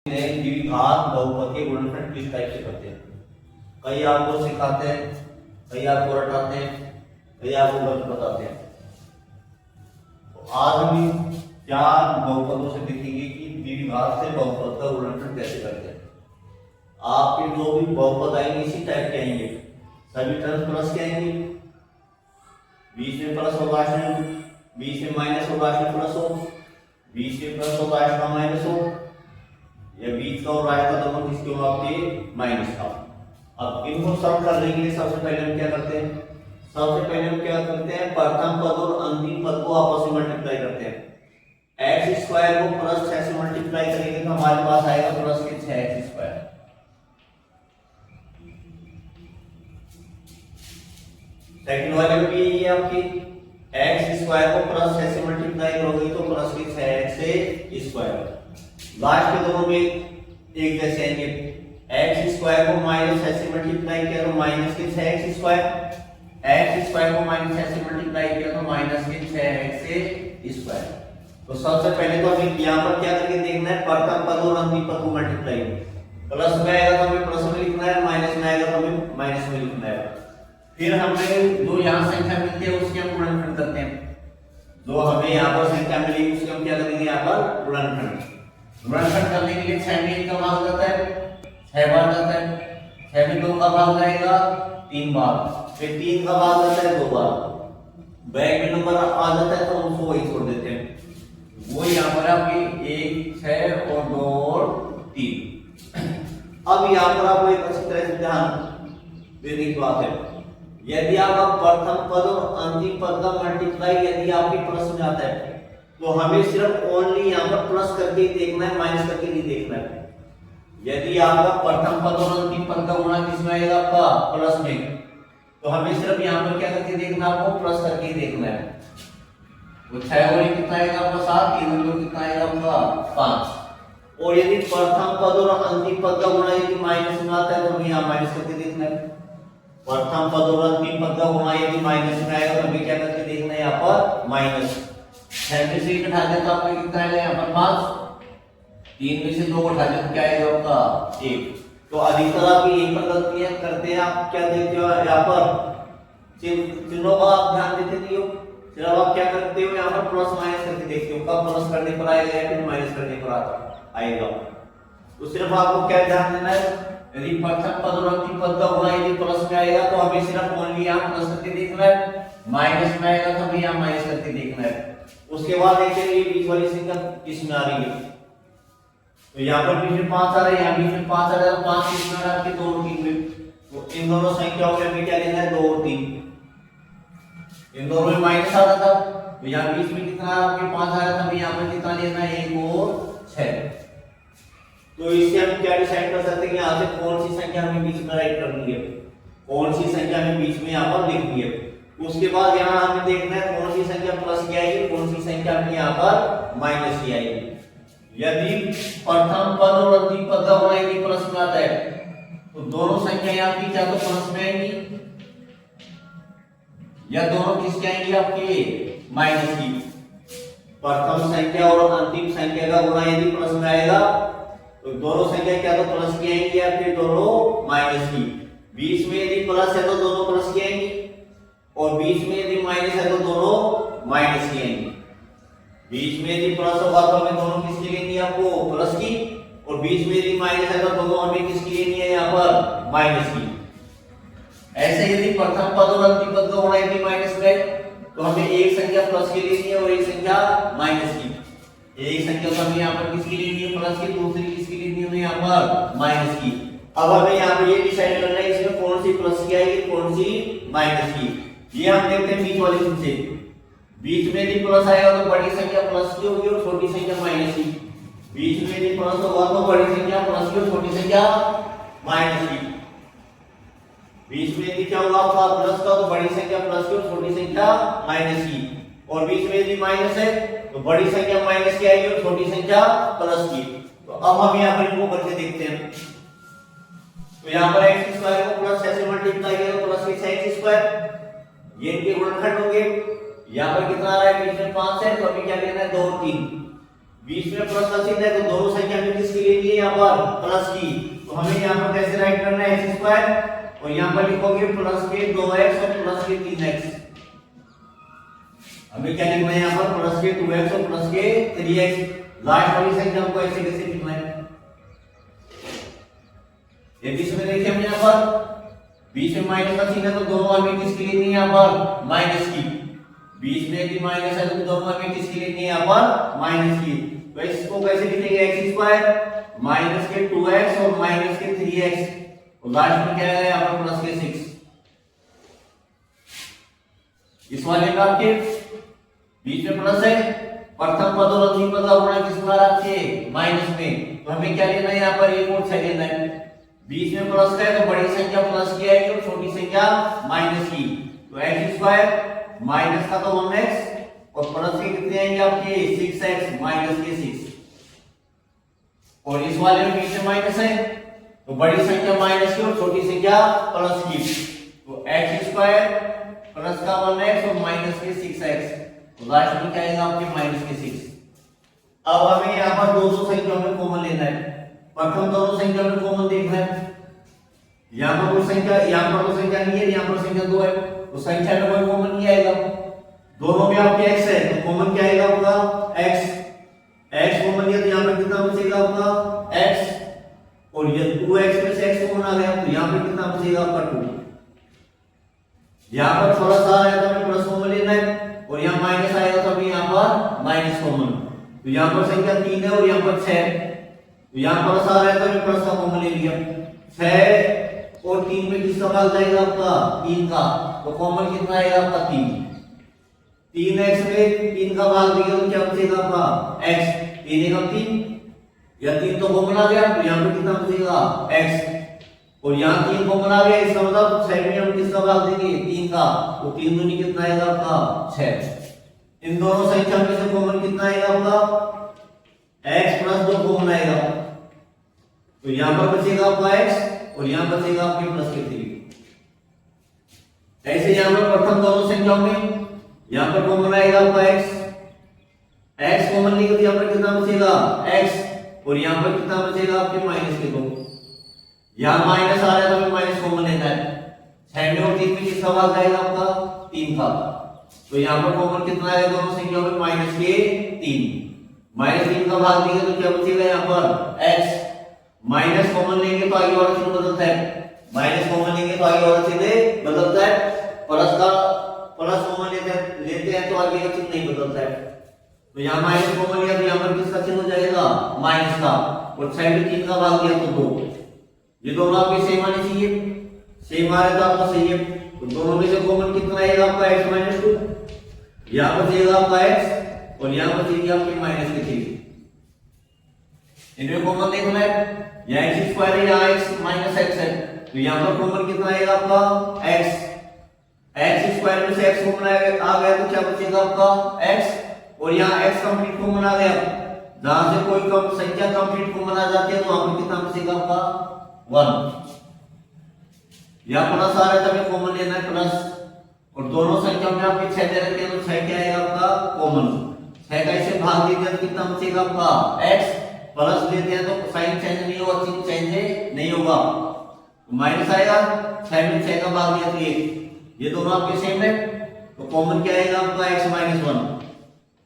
द्विघात बहुपद के गुणनखंड किस टाइप से करते हैं। कई आपको सिखाते हैं, कई आपको रटाते हैं, कई आपको गलत बताते हैं। तो आज हम चार बहुपदों से देखेंगे कि द्विघात से बहुपद का गुणनखंड कैसे करते हैं। आपके जो भी बहुपद आएंगे इसी टाइप के आएंगे, सभी टर्म प्लस के आएंगे, बीच में प्लस होगा, बीच में माइनस होगा, प्लस हो, बीच में प्लस होगा, माइनस हो, या बीच का और राइट का दोनों किसके हो आपके माइनस का। अब इनको सॉल्व करने के लिए सबसे पहले हम क्या करते हैं, प्रथम पद और अंतिम पद को आपस में मल्टीप्लाई करते हैं। एक्स स्क्वायर को प्लस 6 से मल्टीप्लाई करेंगे तो हमारे पास आएगा प्लस के 6x स्क्वायर। सेकंड वाले में भी यही है आपकी, एक्स स्क्वायर को प्लस 6 से मल्टीप्लाई करोगे तो प्लस के 6x स्क्वायर। लास्ट के दोनों में एक जैसे आएंगे, एक्स स्क्वायर को माइनस 6 से मल्टीप्लाई किया तो माइनस के 6x स्क्वायर, एक्स स्क्वायर को माइनस 6 से मल्टीप्लाई किया तो माइनस के 6x स्क्वायर। तो सबसे पहले तो हमें यहाँ पर क्या करके देखना है, प्रथम पद और अंतिम पद को मल्टीप्लाई। प्लस में आएगा तो हमें प्लस में लिखना है, माइनस में आएगा तो हमें माइनस में लिखना है। फिर हमें जो यहाँ संख्या मिलती है उसके हम गुणनखंड करते हैं। जो हमें यहाँ पर संख्या मिलेगी उसके हम क्या करेंगे, यहाँ पर गुणनखंड। गुणनखंड करने के लिए 6 में 1 का भाग जाता है, 6 बार जाता है, 6 में 2 का भाग जाएगा 3 बार, फिर 3 का भाग जाता है 2 बार, बैक में नंबर आ जाता है तो हम उसको वही छोड़ देते हैं। वो यहाँ पर आपकी 1, 6 और 2 और 3। अब यहाँ पर आपको एक अच्छी तरह से ध्यान देने की बात है, यदि आप प्रथम पद और अंतिम पद का मल्टीप्लाई यदि आपके प्लस में आता है तो हमें सिर्फ ओनली यहाँ पर प्लस करके ही देखना है, माइनस करके नहीं देखना है। यदि आपका प्रथम पद और अंतिम पद का गुणा किसमें आएगा, आपका प्लस में, तो हमें सिर्फ यहाँ पर क्या करके देखना, आपको प्लस करके ही देखना है। वो 6 और कितना आएगा आपका 7, 3 और कितना आएगा आपका 5। और यदि प्रथम पद और अंतिम पद का गुणा यदि माइनस में आता है तो हमें यहाँ माइनस करके देखना है। प्रथम पद और अंतिम पद का गुणा यदि माइनस में आएगा तो हमें क्या करके देखना है, यहाँ पर माइनस। 6 में से 1 घटा दे तो आपको कितना आएगा, यहाँ पर 5, 3 में से 2 घटा दे तो क्या आएगा आपका 1। तो अधिकतर आप यही पर गलतियां करते हैं, आप क्या देखते हो यहाँ पर चिन्हों का आप ध्यान देते नहीं हो, सिर्फ आप क्या करते हो यहाँ पर प्लस माइनस करके देखते हो, कब प्लस करने पर आएगा या फिर माइनस करने पर आएगा। तो सिर्फ आपको क्या ध्यान देना है, यदि प्रथम पद और अंतिम पद का गुणा यदि प्लस में आएगा तो हमें सिर्फ ओनली यहाँ प्लस करके देखना है, माइनस में आएगा तो हमें यहाँ माइनस करके देखना है। उसके बाद देखेंगे ये बीच वाली संख्या किसमें आ रही है, तो यहाँ पर बीच में 5 आ रहा है, यहाँ बीच में 5 आ रहा है, 5 किसमें आ रहा है आपके 2 और 3 में। तो इन दोनों संख्याओं में हमें क्या लेना है, 2 और 3। इन दोनों में माइनस आ रहा था तो यहाँ बीच में कितना आपके 5 आ रहा था, हमें यहाँ पर कितना लेना है, 1 और 6। तो इससे हम क्या डिसाइड कर सकते हैं कि यहाँ से कौन सी संख्या हमें बीच में राइट करनी है, कौन सी संख्या हमें बीच में यहाँ पर लिखनी है। उसके बाद यहाँ हमें देखना है कौन सी संख्या प्लस की आएगी, कौन सी संख्या हमें यहाँ पर माइनस की आएगी। यदि प्रथम पद और अंतिम पद का गुणा यदि प्लस में आता है तो दोनों संख्या यहाँ की क्या तो प्लस में आएंगी, या दोनों किसकी आएंगी आपकी माइनस की। प्रथम संख्या और अंतिम संख्या का गुणा यदि प्लस में आएगा तो दोनों संख्या क्या तो प्लस की आएंगी या फिर दोनों माइनस की। बीच में यदि प्लस है तो दोनों प्लस की आएंगी, और बीच में यदि माइनस है तो दोनों माइनस की आएंगी। बीच में यदि प्लस होगा तो हमें दोनों किसकी लेनी है, आपको प्लस की, और बीच में यदि माइनस है तो दोनों हमें किसकी लेनी है, यहाँ पर माइनस की। ऐसे यदि प्रथम पद और अंतिम पद का गुणा यदि माइनस में तो हमें एक संख्या प्लस की लेनी है और एक संख्या माइनस की। एक संख्या तो हमें यहाँ पर किसकी लेनी है, प्लस की, दूसरी किसकी लेनी है, यहाँ पर माइनस की। अब हमें यहाँ पर ये डिसाइड करना है इसमें कौन सी प्लस की आएगी, कौन सी माइनस की। ये हम देखते हैं बीच वाली से, बीच में यदि प्लस आएगा तो बड़ी संख्या प्लस की होगी और छोटी संख्या माइनस की। बीच में यदि प्लस होगा तो बड़ी संख्या प्लस की और छोटी संख्या माइनस की। बीच में यदि क्या होगा आपका प्लस का तो बड़ी संख्या प्लस की और छोटी संख्या माइनस की, और बीच में यदि माइनस है तो बड़ी संख्या माइनस की आएगी और छोटी संख्या प्लस की। तो अब हम यहाँ पर इनको करके देखते हैं। तो यहाँ पर x स्क्वायर को प्लस 6 से मल्टीप्लाई किया तो प्लस 6x स्क्वायर, ये इनके गुणनखंड होंगे। यहाँ पर कितना आ रहा है, बीच में 5 है तो हमें क्या लेना है, 2 और 3। बीच में प्लस का चिन्ह है तो दोनों संख्या में किसकी लेनी है, यहाँ पर प्लस की, तो हमें यहाँ पर कैसे राइट करना है एक्स स्क्वायर, और यहाँ पर लिखोगे प्लस के 2x और प्लस के 3x। हमें क्या लिखना है यहाँ पर प्लस के 2x और प्लस के 3x। लास्ट वाली संख्या हमको ऐसे कैसे लिखना है, ये बीच में देखिए हम यहाँ पर बीच में माइनस का चिन्ह है, तो दोनों हमें किसकी लिखनी है यहाँ पर माइनस की। बीच में भी माइनस है तो दोनों हमें किसकी लिखनी है यहाँ पर माइनस की। तो इसको कैसे लिखेंगे एक्स स्क्वायर माइनस के 2x और माइनस के 3x, और लास्ट में क्या है यहाँ पर प्लस के 6। इस वाले का आपके बीच में प्लस है, प्रथम पद और अंतिम पद का गुणा किस प्रकार आपके माइनस में, तो हमें क्या लेना है यहाँ पर एक और 6 लेना है। बीच में प्लस का है तो बड़ी संख्या प्लस की आएगी और छोटी संख्या माइनस की, तो एक्स स्क्वायर माइनस का तो 1x और प्लस के कितने आएंगे आपके 6x माइनस के 6, और इस वाले में बीच में माइनस है तो बड़ी संख्या माइनस की और छोटी संख्या प्लस की, तो एक्स स्क्वायर प्लस का 1x और माइनस के 6x, तो लास्ट में क्या आएगा आपके माइनस के 6। अब हमें यहाँ पर दोनों संख्याओं में कॉमन लेना है। प्रथम दोनों संख्या में कॉमन देखना है, यहाँ पर कोई संख्या, यहाँ पर कोई संख्या नहीं है, यहाँ पर संख्या 2 है, तो संख्या में कोई कॉमन नहीं आएगा। दोनों में आपके x है तो कॉमन क्या आएगा आपका x, x कॉमन लिया तो यहाँ पर कितना बचेगा आपका x, और ये 2x में से x कॉमन आ गया तो यहाँ पर कितना बचेगा आपका 2। यहाँ पर थोड़ा सा आया तो हमें प्लस कॉमन लेना है, और यहाँ माइनस आएगा तो हमें यहाँ पर माइनस कॉमन, तो यहाँ पर संख्या 3 है और यहाँ पर 6 है, तो यहाँ प्लस आ रहा है तो हमें प्लस का कॉमन ले लिया। 6 और 3 में किसका भाग जाएगा आपका 3 का, तो कॉमन कितना आएगा आपका 3। 3x में 3 का भाग दिया तो क्या बचेगा आपका x, 3 का 3 या 3 तो कॉमन आ गया, तो यहाँ पे कितना बचेगा x, और यहाँ 3 कॉमन आ गया, इसका मतलब 6 में हम किसका भाग देंगे 3 का, तो 3 दूनी कितना आएगा आपका 6। इन दोनों संख्या में से कॉमन कितना आएगा आपका x प्लस 2 कॉमन आएगा, तो यहाँ पर बचेगा आपका x और यहाँ बचेगा आपके प्लस के 3। ऐसे यहाँ पर प्रथम दोनों संख्याओं में यहाँ पर कॉमन आएगा आपका x कॉमन लेंगे तो यहाँ पर कितना बचेगा x, और यहाँ पर कितना बचेगा आपके माइनस के 2। यहाँ माइनस आ रहा है तो हमें माइनस कॉमन लेना है। 6 में और 3 में किसका भाग जाएगा आपका 3 का, तो यहाँ पर कॉमन कितना आएगा दोनों संख्याओं में माइनस के 3। माइनस 3 का भाग देंगे तो क्या बचेगा यहाँ पर x, माइनस कॉमन लेंगे तो आगे वाला चिन्ह बदलता है, माइनस कॉमन लेंगे तो आगे वाला चिन्ह बदलता है, प्लस का प्लस कॉमन लेते हैं तो आगे का चिन्ह नहीं बदलता है। तो यहाँ माइनस कॉमन लिया तो यहाँ पर किसका चिन्ह हो जाएगा माइनस का, और 6 में 3 का भाग दिया तो 2। ये दोनों आपके सेम आने चाहिए, सेम आ रहा है तो आपका सही है, तो दोनों में से कॉमन कितना आएगा आपका x माइनस 2, यहाँ बचेगा आपका x और यहाँ बचेगी आपकी माइनस के 3। इनमें कॉमन देखना है, यहाँ x स्क्वायर है यहाँ x माइनस x है, तो यहाँ पर कॉमन कितना आएगा आपका x, x स्क्वायर में से x कॉमन आ गया तो क्या बचेगा आपका x, और यहाँ x कंप्लीट कॉमन आ गया, जहां से कोई कम संख्या कंप्लीट कॉमन आ जाती है तो वहां पर कितना बचेगा आपका 1। यहाँ प्लस आ रहा है तो हमें कॉमन लेना है प्लस, और दोनों संख्या में आपके 6 दे रखे हैं तो 6 क्या आएगा आपका कॉमन। 6 का इसे भाग देते हैं तो कितना बचेगा आपका x, प्लस लेते हैं तो साइन चेंज नहीं होगा, चिन्ह चेंज नहीं होगा, माइनस आएगा। 6 में 6 का भाग दिया तो 1, ये दोनों आपके सेम है, तो कॉमन क्या आएगा आपका x माइनस 1,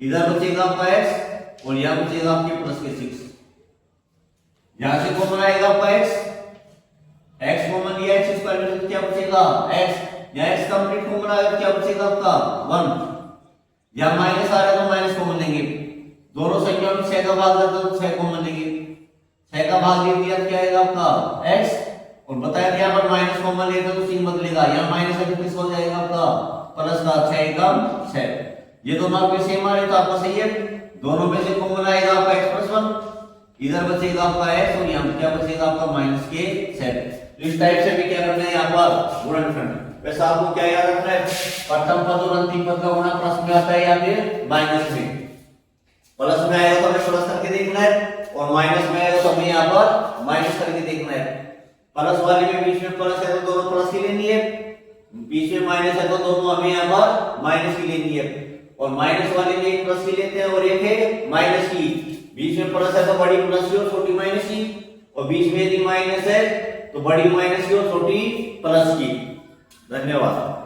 इधर बचेगा आपका x और यहाँ बचेगा आपके प्लस के 6। यहां से कॉमन आएगा आपका x कॉमन लिया x स्क्वायर में तो क्या बचेगा x, यहाँ x कंप्लीट कॉमन आ गया क्या बचेगा आपका 1। यहाँ माइनस आ रहा है तो माइनस कॉमन लेंगे, दोनों संख्याओं में 6 का भाग जाता है तो 6 कॉमन लेंगे, 6 का भाग ले दिया तो क्या आएगा आपका x, और बताया यहाँ पर माइनस कॉमन लेते तो चिन्ह बदलेगा, यहाँ माइनस है तो किस हो जाएगा आपका प्लस का 6 कम 6। ये दोनों आपके सेम आ रहे तो आपका सही है, दोनों में से कॉमन आएगा आपका x प्लस 1, इधर बचेगा आपका x और यहाँ क्या बचेगा आपका माइनस के 7। तो इस टाइप से भी क्या करना है यहाँ पर गुणनखंड। वैसे आपको क्या याद रखना है, प्रथम पद और अंतिम पद का गुणा प्लस में आता है या फिर माइनस में। प्लस में आएगा तो हमें प्लस करके देखना है, और माइनस में आएगा तो हमें यहाँ पर माइनस करके देखना है। प्लस वाले में बीच में प्लस है तो दोनों प्लस की लेनी है, बीच में माइनस है तो दोनों हमें यहाँ पर माइनस की लेनी है, और माइनस वाले में एक प्लस की लेते हैं और एक है माइनस की। बीच में प्लस है तो बड़ी प्लस की और छोटी माइनस की, और बीच में यदि माइनस है तो बड़ी माइनस की और छोटी प्लस की। धन्यवाद।